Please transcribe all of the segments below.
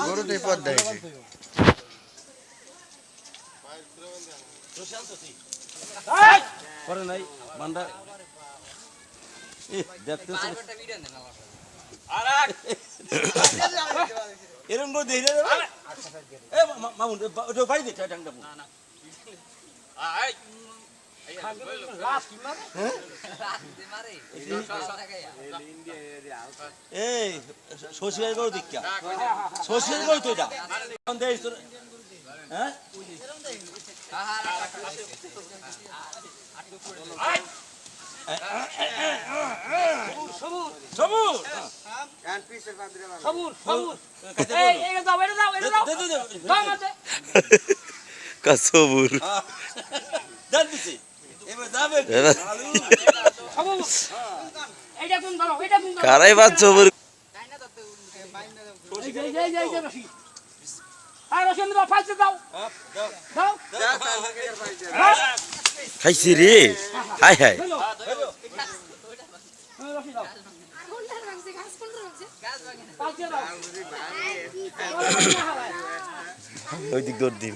গরুটাই পথ দেয় করে নাই বান্দা দেখতে এরকম করে দেখে মামুন বাড়ি দিচ্ছে ডাংটা এই শশীর গরু দীক্ষা শশীর গরু তো এটা হ্যাঁ সবুর কারাই বাদ সবুর খাইছি রে হাই হাই ওই দিক দৌড় দিন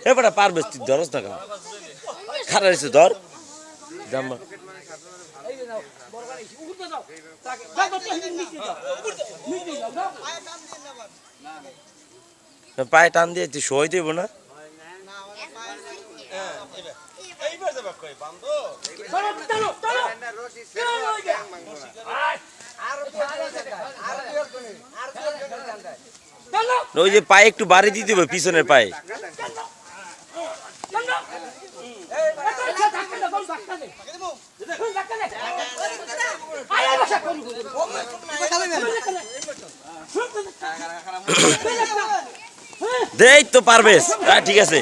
এবারে পারবে তুই ধরস না কেন খারাপ হয়েছে ধর জাম্বা পায়ে টান দিয়ে তুই সই দেব না ওই যে পায়ে একটু বাড়ি দিয়ে দেবো পিছনের পায়ে দেই তো পারবেশ ঠিক আছে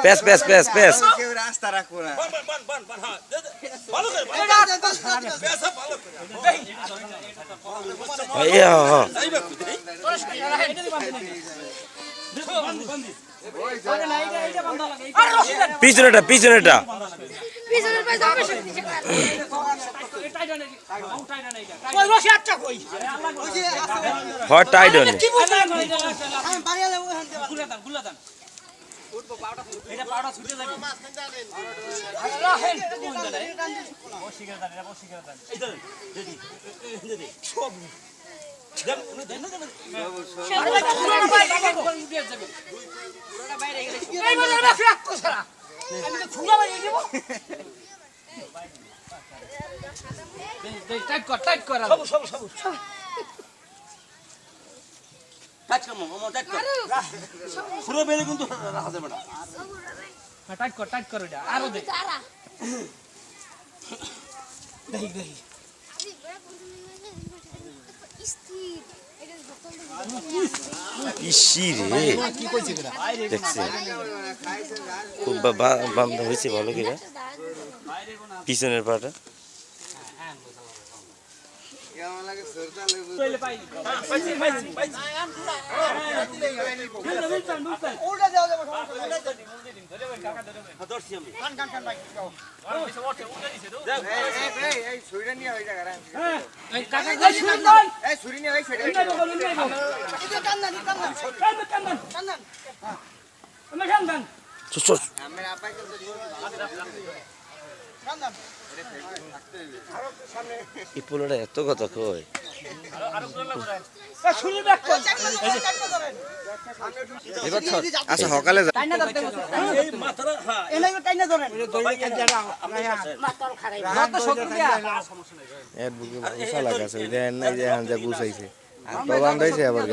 পেস পেস পেস পেস রাস্তা রাখবো না পিছনেটা পিছনেটা হট টাইট অন এটা পাউডা ছুটে যাবে রাহেন বসিকে দাঁড়া এটা বসিকে দাঁড়া এই ধর দিদি দিদি সব দেন দেন দেন পুরোটা বাইরে যাবে পুরোটা বাইরে গেলে এই বলে রাখি রাখো সারা আমি তো খুলা বাইরে দেব টাইট কর সব টাচ কর মামা টাচ কর পুরো বেরে কিন্তু রাখা যাবে না টাইট কর এটা আরো দে দেখি দেখি ইসি রে কি কইছে কেডা দেখছে খুব বান্দা হইছে ভালো করে পিছনের পাটা কেমন লাগে সরতা লেবু চলে পাইনি পাইছি ওটা দাও যাবে সমস্যা নাই ধরে ভাই কাকা ধরে ভাই ধরছি আমি কান ভাই যাও পিছে ওঠে উঠে দিছে তো এই ছুরি নিয়ে হই জায়গা হ্যাঁ এই কাকা এই ছুরি দাও এই ছুরি নিয়ে হই ছুরি এটা কান না কান আমি কান চুপ আমার আপাই তো এই পোলাটা এত কথা কয় আচ্ছা সকালে গুছাইছে আবার